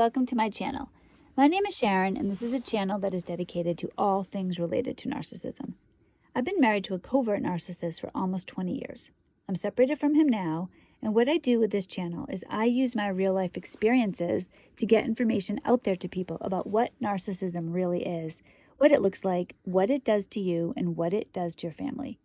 welcome to my channel. My name is Sharon, and this is a channel that is dedicated to all things related to narcissism. I've been married to a covert narcissist for almost 20 years. I'm separated from him now, and what I do with this channel is I use my real-life experiences to get information out there to people about what narcissism really is, what it looks like, what it does to you, and what it does to your family.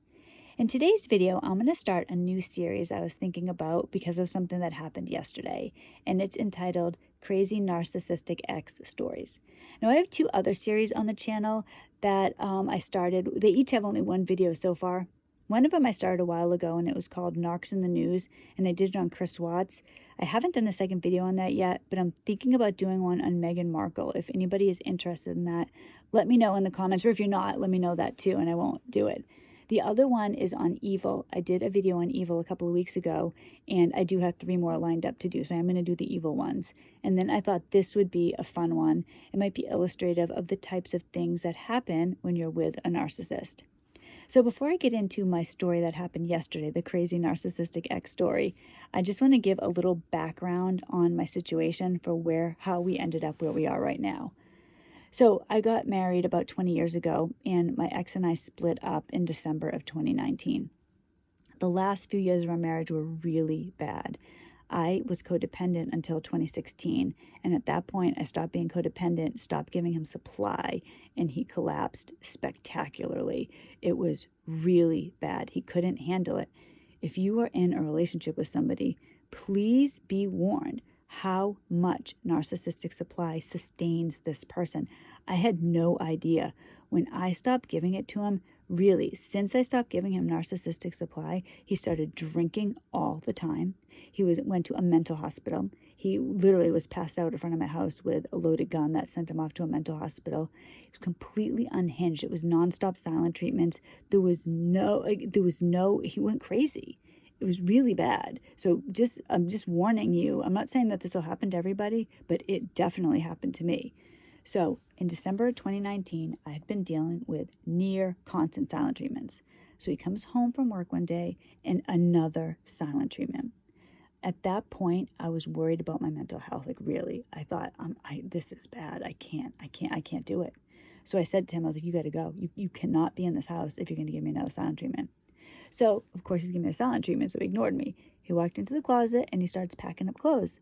In today's video, I'm going to start a new series I was thinking about because of something that happened yesterday, and it's entitled Crazy Narcissistic Ex Stories. Now, I have two other series on the channel that I started. They each have only one video so far. One of them I started a while ago, and it was called Narcs in the News, and I did it on Chris Watts. I haven't done a second video on that yet, but I'm thinking about doing one on Meghan Markle. If anybody is interested in that, let me know in the comments, or if you're not, let me know that too, and I won't do it. The other one is on evil. I did a video on evil a couple of weeks ago, and I do have 3 more lined up to do, so I'm going to do the evil ones. And then I thought this would be a fun one. It might be illustrative of the types of things that happen when you're with a narcissist. So before I get into my story that happened yesterday, the crazy narcissistic ex story, I just want to give a little background on my situation for how we ended up where we are right now. So I got married about 20 years ago, and my ex and I split up in December of 2019. The last few years of our marriage were really bad. I was codependent until 2016, and at that point I stopped being codependent, stopped giving him supply, and he collapsed spectacularly. It was really bad. He couldn't handle it. If you are in a relationship with somebody, please be warned how much narcissistic supply sustains this person. I had no idea. When I stopped giving it to him, really, since I stopped giving him narcissistic supply, he started drinking all the time. He went to a mental hospital. He literally was passed out in front of my house with a loaded gun that sent him off to a mental hospital. He was completely unhinged. It was nonstop silent treatments. He went crazy. It was really bad. So I'm just warning you. I'm not saying that this will happen to everybody, but it definitely happened to me. So in December of 2019, I had been dealing with near constant silent treatments. So he comes home from work one day and another silent treatment. At that point, I was worried about my mental health. Like, really, I thought, this is bad. I can't do it. So I said to him, I was like, you got to go. You cannot be in this house if you're going to give me another silent treatment. So, of course, he's giving me a silent treatment, so he ignored me. He walked into the closet, and he starts packing up clothes.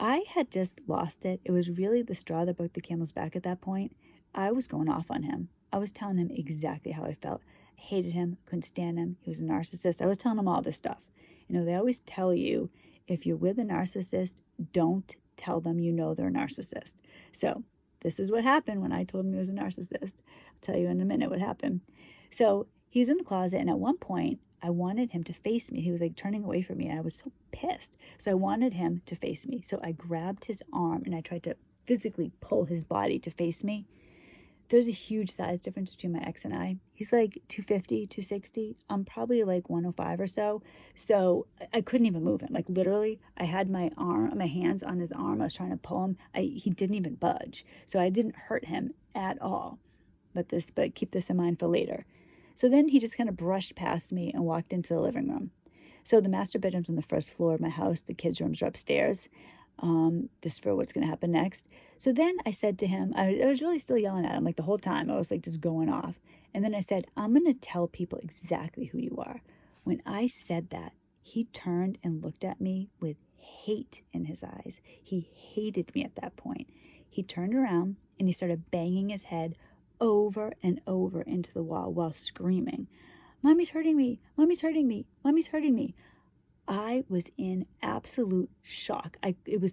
I had just lost it. It was really the straw that broke the camel's back at that point. I was going off on him. I was telling him exactly how I felt. I hated him, couldn't stand him. He was a narcissist. I was telling him all this stuff. You know, they always tell you, if you're with a narcissist, don't tell them you know they're a narcissist. So this is what happened when I told him he was a narcissist. I'll tell you in a minute what happened. So he's in the closet, and at one point, I wanted him to face me. He was like turning away from me, and I was so pissed. So I wanted him to face me. So I grabbed his arm, and I tried to physically pull his body to face me. There's a huge size difference between my ex and I. He's like 250, 260. I'm probably like 105 or so. So I couldn't even move him. Like, literally, I had my hands on his arm. I was trying to pull him. He didn't even budge. So I didn't hurt him at all. But keep this in mind for later. So then he just kind of brushed past me and walked into the living room. So the master bedroom's on the first floor of my house. The kids' rooms are upstairs, just for what's going to happen next. So then I said to him, I was really still yelling at him, like the whole time. I was like just going off. And then I said, I'm going to tell people exactly who you are. When I said that, he turned and looked at me with hate in his eyes. He hated me at that point. He turned around and he started banging his head over and over into the wall while screaming, "Mommy's hurting me, Mommy's hurting me, Mommy's hurting me." I was in absolute shock. It was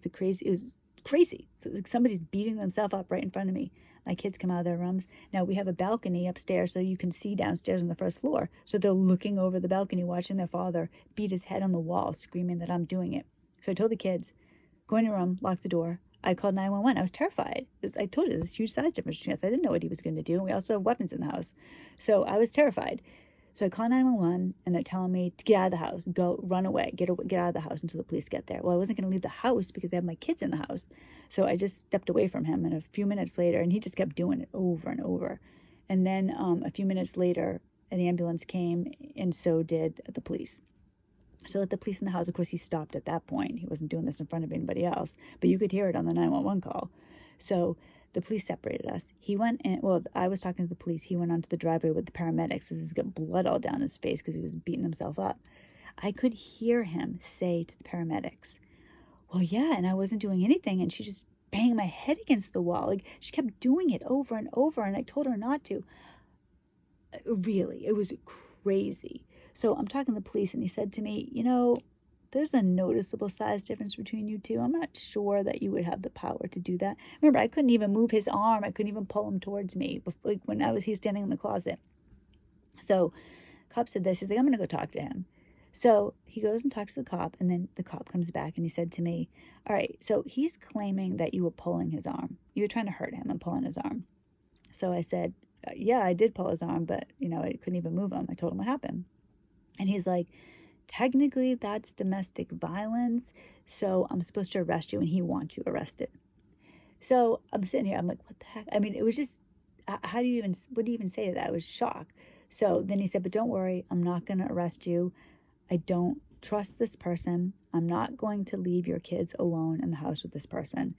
crazy. So like somebody's beating themselves up right in front of me. My kids come out of their rooms. Now we have a balcony upstairs, so you can see downstairs on the first floor. So they're looking over the balcony, watching their father beat his head on the wall, screaming that I'm doing it. So I told the kids, go in your room, lock the door. I called 911. I was terrified. I told you, there's a huge size difference between us. I didn't know what he was going to do. And we also have weapons in the house. So I was terrified. So I called 911, and they're telling me to get out of the house, go, run away, get out of the house until the police get there. Well, I wasn't going to leave the house because I have my kids in the house. So I just stepped away from him, and a few minutes later, and he just kept doing it over and over. And then a few minutes later, an ambulance came, and so did the police. So let the police in the house. Of course, he stopped at that point. He wasn't doing this in front of anybody else, but you could hear it on the 911 call. So the police separated us. He went in, well, I was talking to the police. He went onto the driveway with the paramedics because he's got blood all down his face because he was beating himself up. I could hear him say to the paramedics, well, yeah, and I wasn't doing anything. And she just banged my head against the wall. Like, she kept doing it over and over, and I told her not to. Really, it was crazy. So I'm talking to the police, and he said to me, there's a noticeable size difference between you two. I'm not sure that you would have the power to do that. Remember, I couldn't even move his arm. I couldn't even pull him towards me, like when he's standing in the closet. So cop said this. He's like, I'm going to go talk to him. So he goes and talks to the cop, and then the cop comes back, and he said to me, all right, so he's claiming that you were pulling his arm. You were trying to hurt him and pulling his arm. So I said, yeah, I did pull his arm, but, I couldn't even move him. I told him what happened. And he's like, technically, that's domestic violence, so I'm supposed to arrest you, and he wants you arrested. So I'm sitting here, I'm like, what the heck? I mean, it was just, what do you even say to that? I was shocked. So then he said, but don't worry, I'm not going to arrest you. I don't trust this person. I'm not going to leave your kids alone in the house with this person.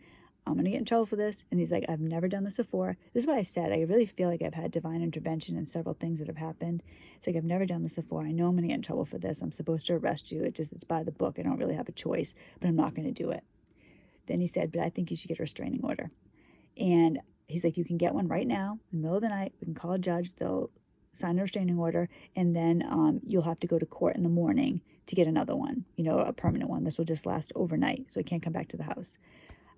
I'm going to get in trouble for this. And he's like, I've never done this before. This is why I said, I really feel like I've had divine intervention in several things that have happened. It's like, I've never done this before. I know I'm going to get in trouble for this. I'm supposed to arrest you. It's by the book. I don't really have a choice, but I'm not going to do it. Then he said, but I think you should get a restraining order. And he's like, you can get one right now in the middle of the night. We can call a judge. They'll sign a restraining order. And then you'll have to go to court in the morning to get another one, a permanent one. This will just last overnight. So he can't come back to the house.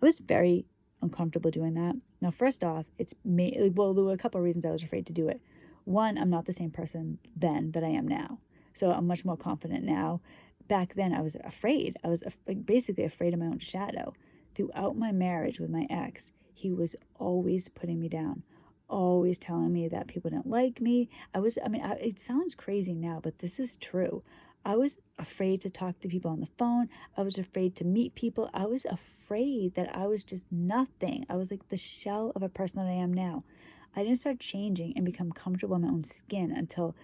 I was very uncomfortable doing that. Now, first off, there were a couple of reasons I was afraid to do it. One, I'm not the same person then that I am now. So I'm much more confident now. Back then, I was afraid. I was basically afraid of my own shadow. Throughout my marriage with my ex, he was always putting me down, always telling me that people didn't like me. It sounds crazy now, but this is true. I was afraid to talk to people on the phone. I was afraid to meet people. I was afraid that I was just nothing. I was like the shell of a person that I am now. I didn't start changing and become comfortable in my own skin until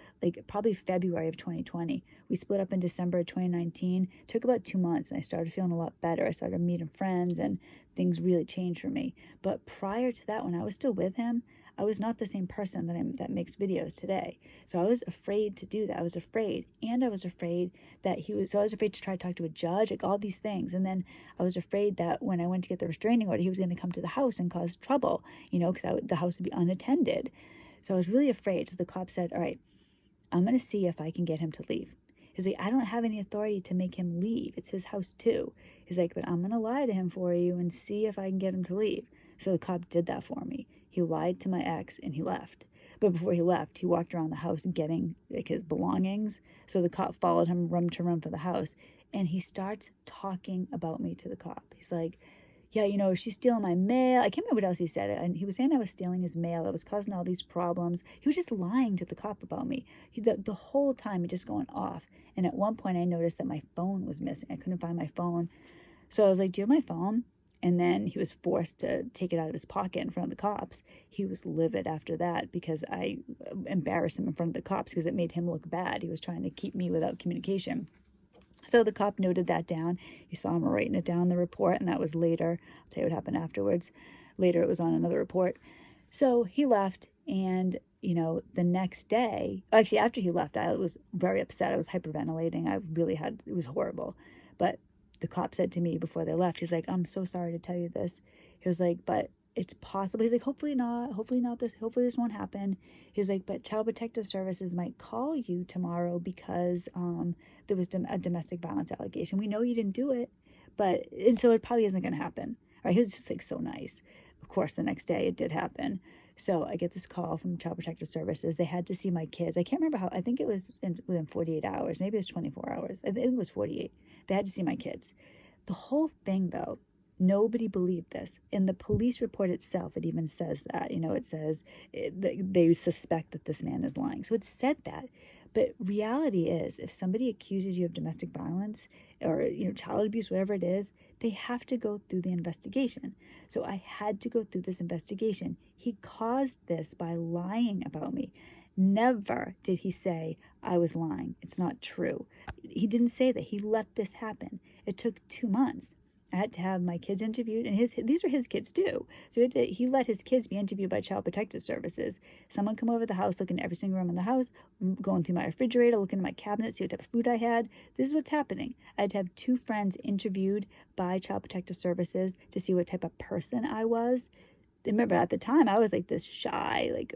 probably February of 2020. We split up in December of 2019. It took about 2 months, and I started feeling a lot better. I started meeting friends, and things really changed for me. But prior to that, when I was still with him, I was not the same person that makes videos today. So I was afraid to do that. I was afraid. And I was afraid that I was afraid to try to talk to a judge, all these things. And then I was afraid that when I went to get the restraining order, he was going to come to the house and cause trouble, because the house would be unattended. So I was really afraid. So the cop said, all right, I'm going to see if I can get him to leave. He's like, I don't have any authority to make him leave. It's his house too. He's like, but I'm going to lie to him for you and see if I can get him to leave. So the cop did that for me. He lied to my ex and he left. But before he left, he walked around the house getting his belongings. So the cop followed him room to room for the house. And he starts talking about me to the cop. He's like, yeah, she's stealing my mail. I can't remember what else he said. And he was saying I was stealing his mail. I was causing all these problems. He was just lying to the cop about me. The whole time, he just going off. And at one point, I noticed that my phone was missing. I couldn't find my phone. So I was like, do you have my phone? And then he was forced to take it out of his pocket in front of the cops. He was livid after that because I embarrassed him in front of the cops because it made him look bad. He was trying to keep me without communication. So the cop noted that down. He saw him writing it down in the report, and that was later. I'll tell you what happened afterwards. Later, it was on another report. So he left, and, the next day, actually, after he left, I was very upset. I was hyperventilating. It was horrible. But the cop said to me before they left, he's like, I'm so sorry to tell you this. He was like, but it's possible. He's like, hopefully this won't happen. He's like, but Child Protective Services might call you tomorrow because there was a domestic violence allegation. We know you didn't do it, and so it probably isn't going to happen. Right? He was just so nice. Of course, the next day it did happen. So I get this call from Child Protective Services. They had to see my kids. I can't remember I think it was within 48 hours. Maybe it was 24 hours. I think it was 48. They had to see my kids. The whole thing, though, nobody believed this. In the police report itself, it even says that. It says they suspect that this man is lying. So it said that. But reality is, if somebody accuses you of domestic violence or child abuse, whatever it is, they have to go through the investigation. So I had to go through this investigation. He caused this by lying about me. Never did he say I was lying. It's not true. he didn't say that. He let this happen. It took 2 months. I had to have my kids interviewed, and these are his kids too. So he let his kids be interviewed by Child Protective Services. Someone come over the house, looking at every single room in the house, going through my refrigerator, looking at my cabinet, see what type of food I had. This is what's happening. I had to have 2 friends interviewed by Child Protective Services to see what type of person I was. Remember, at the time, I was like this shy, like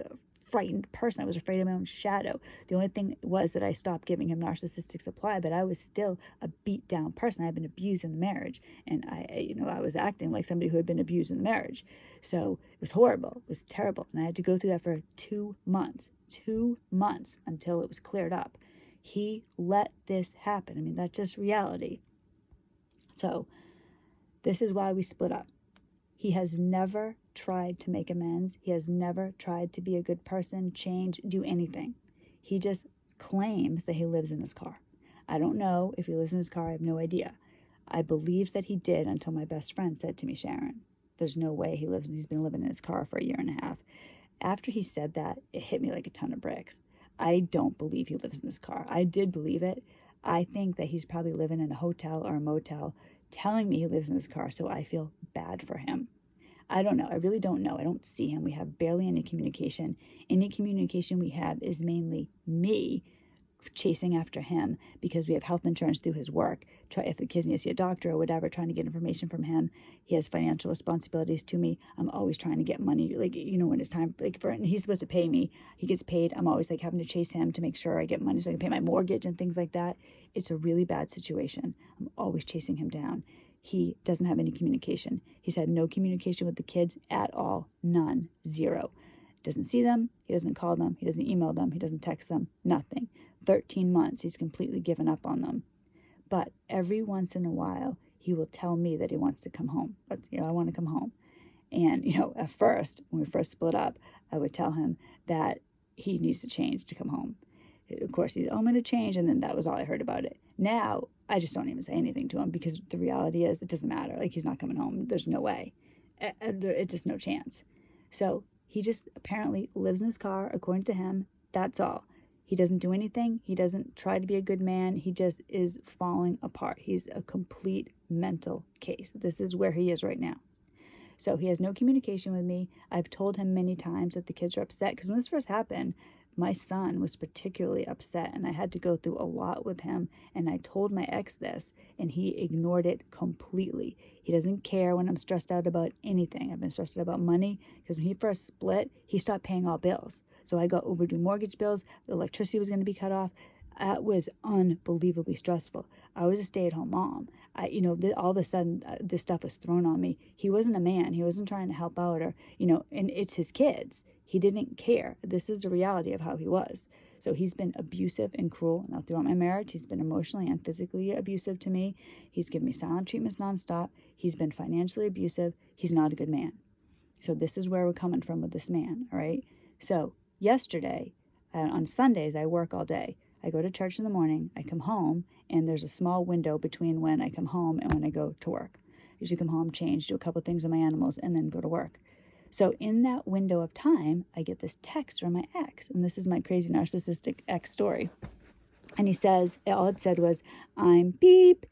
frightened person. I was afraid of my own shadow. The only thing was that I stopped giving him narcissistic supply, but I was still a beat down person. I had been abused in the marriage, and I was acting like somebody who had been abused in the marriage. So it was horrible. It was terrible. And I had to go through that for 2 months, 2 months until it was cleared up. He let this happen. I mean, that's just reality. So this is why we split up. He has never tried to make amends. He has never tried to be a good person, change, do anything. He just claims that he lives in his car. I don't know if he lives in his car. I have no idea. I believed that he did until my best friend said to me, Sharon, there's no way he's been living in his car for a year and a half. After he said that, it hit me like a ton of bricks. I don't believe he lives in his car. I did believe it. I think that he's probably living in a hotel or a motel telling me he lives in his car, so I feel bad for him. I don't know. I really don't know. I don't see him. We have barely any communication. Any communication we have is mainly me chasing after him because we have health insurance through his work. If the kids need to see a doctor or whatever, trying to get information from him. He has financial responsibilities to me. I'm always trying to get money, like, when it's time, and he's supposed to pay me. He gets paid. I'm always like having to chase him to make sure I get money so I can pay my mortgage and things like that. It's a really bad situation. I'm always chasing him down. He doesn't have any communication. He's had no communication with the kids at all. None. Zero. Doesn't see them. He doesn't call them. He doesn't email them. He doesn't text them. Nothing. 13 months. He's completely given up on them. But every once in a while, he will tell me that he wants to come home. I want to come home. And, at first, when we first split up, I would tell him that he needs to change to come home. Of course, I'm going to change. And then that was all I heard about it. Now, I just don't even say anything to him because the reality is it doesn't matter. Like, he's not coming home. There's no way. It's just no chance. So he just apparently lives in his car, according to him. That's all. He doesn't do anything. He doesn't try to be a good man. He just is falling apart. He's a complete mental case. This is where he is right now. So he has no communication with me. I've told him many times that the kids are upset because when this first happened, my son was particularly upset and I had to go through a lot with him. And I told my ex this and he ignored it completely. He doesn't care when I'm stressed out about anything. I've been stressed out about money because when he first split, he stopped paying all bills. So I got overdue mortgage bills. The electricity was going to be cut off. It was unbelievably stressful. I was a stay-at-home mom. All of a sudden, this stuff was thrown on me. He wasn't a man. He wasn't trying to help out and it's his kids. He didn't care. This is the reality of how he was. So he's been abusive and cruel. Now, throughout my marriage, he's been emotionally and physically abusive to me. He's given me silent treatments nonstop. He's been financially abusive. He's not a good man. So this is where we're coming from with this man, all right? So yesterday, on Sundays, I work all day. I go to church in the morning, I come home, and there's a small window between when I come home and when I go to work. I usually come home, change, do a couple things with my animals, and then go to work. So in that window of time, I get this text from my ex, and this is my crazy narcissistic ex story. And he says, all it said was, I'm beep.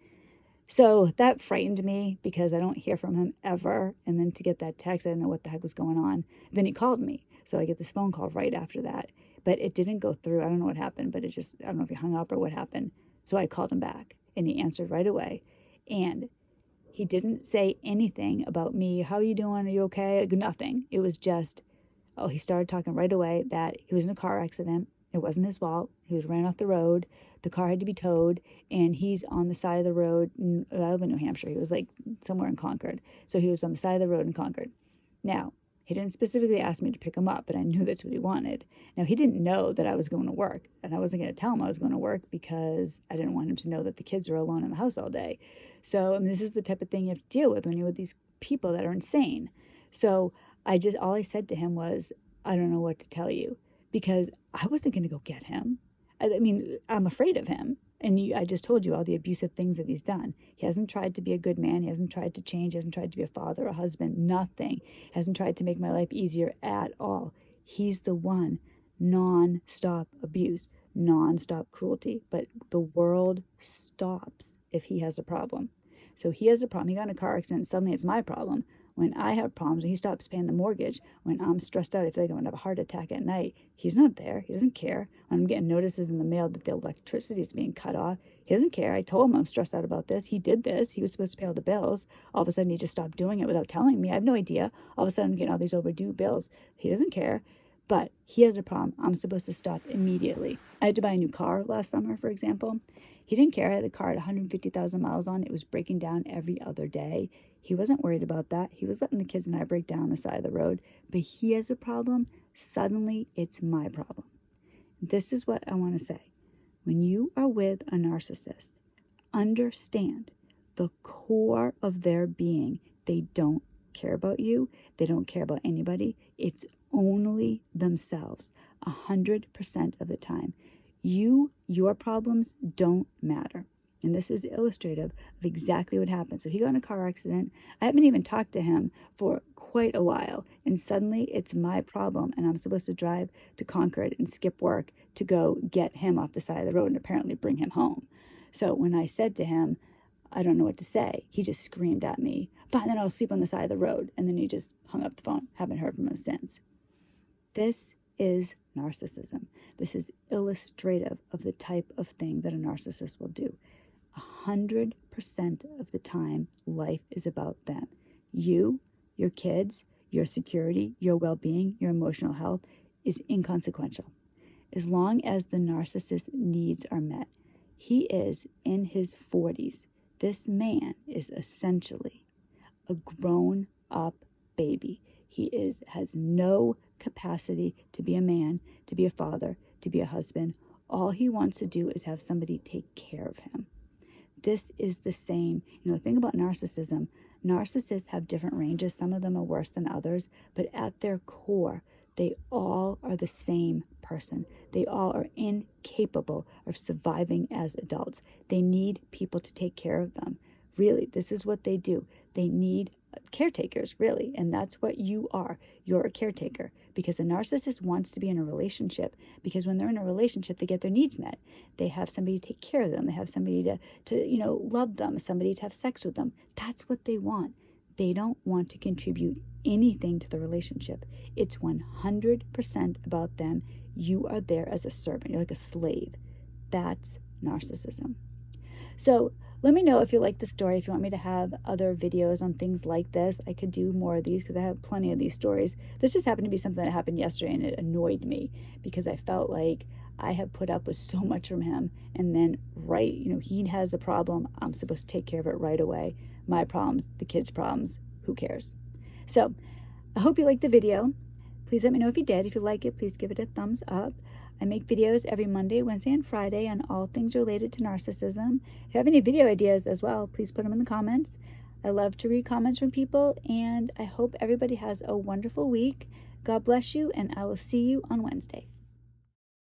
So that frightened me because I don't hear from him ever. And then to get that text, I didn't know what the heck was going on. Then he called me. So I get this phone call right after that. But it didn't go through. I don't know what happened, but I don't know if he hung up or what happened. So I called him back and he answered right away. And he didn't say anything about me. How are you doing? Are you okay? Nothing. It was just, he started talking right away that he was in a car accident. It wasn't his fault. He was ran off the road. The car had to be towed and he's on the side of the road. I live in New Hampshire. He was like somewhere in Concord. So he was on the side of the road in Concord. Now, he didn't specifically ask me to pick him up, but I knew that's what he wanted. Now, he didn't know that I was going to work, and I wasn't going to tell him I was going to work because I didn't want him to know that the kids were alone in the house all day. So, this is the type of thing you have to deal with when you're with these people that are insane. So, all I said to him was, I don't know what to tell you, because I wasn't going to go get him. I'm afraid of him. And I just told you all the abusive things that he's done. He hasn't tried to be a good man. He hasn't tried to change. He hasn't tried to be a father, a husband, nothing. He hasn't tried to make my life easier at all. He's the one non-stop abuse. non-stop cruelty, but the world stops if he has a problem. So he has a problem. He got in a car accident. Suddenly it's my problem. When I have problems, when he stops paying the mortgage, when I'm stressed out, I feel like I'm going to have a heart attack at night, he's not there. He doesn't care. When I'm getting notices in the mail that the electricity is being cut off, he doesn't care. I told him I'm stressed out about this. He did this. He was supposed to pay all the bills. All of a sudden, he just stopped doing it without telling me. I have no idea. All of a sudden, I'm getting all these overdue bills. He doesn't care. But he has a problem. I'm supposed to stop immediately. I had to buy a new car last summer, for example. He didn't care. I had the car at 150,000 miles on. It was breaking down every other day. He wasn't worried about that. He was letting the kids and I break down on the side of the road. But he has a problem. Suddenly, it's my problem. This is what I want to say. When you are with a narcissist, understand the core of their being. They don't care about you. They don't care about anybody. It's only themselves 100% of the time. Your problems don't matter. And this is illustrative of exactly what happened. So he got in a car accident. I haven't even talked to him for quite a while. And suddenly it's my problem. And I'm supposed to drive to Concord and skip work to go get him off the side of the road and apparently bring him home. So when I said to him, I don't know what to say, he just screamed at me, fine, then I'll sleep on the side of the road. And then he just hung up the phone. Haven't heard from him since. This is narcissism. This is illustrative of the type of thing that a narcissist will do. 100% of the time, life is about them. You, your kids, your security, your well-being, your emotional health is inconsequential. As long as the narcissist's needs are met. He is in his 40s. This man is essentially a grown-up baby. He has no capacity to be a man, to be a father, to be a husband. All he wants to do is have somebody take care of him. This is the same. The thing about narcissism, narcissists have different ranges. Some of them are worse than others, but at their core, they all are the same person. They all are incapable of surviving as adults. They need people to take care of them. Really, this is what they do. They need caretakers, really, and that's what you are. You're a caretaker, because a narcissist wants to be in a relationship, because when they're in a relationship, they get their needs met. They have somebody to take care of them. They have somebody to love them, somebody to have sex with them. That's what they want. They don't want to contribute anything to the relationship. It's 100% about them. You are there as a servant. You're like a slave. That's narcissism. So let me know if you like the story, if you want me to have other videos on things like this. I could do more of these because I have plenty of these stories. This just happened to be something that happened yesterday, and it annoyed me because I felt like I have put up with so much from him, and then he has a problem. I'm supposed to take care of it right away. My problems, the kids' problems, who cares? So I hope you liked the video. Please let me know if you did. If you like it, please give it a thumbs up. I make videos every Monday, Wednesday, and Friday on all things related to narcissism. If you have any video ideas as well, please put them in the comments. I love to read comments from people, and I hope everybody has a wonderful week. God bless you, and I will see you on Wednesday.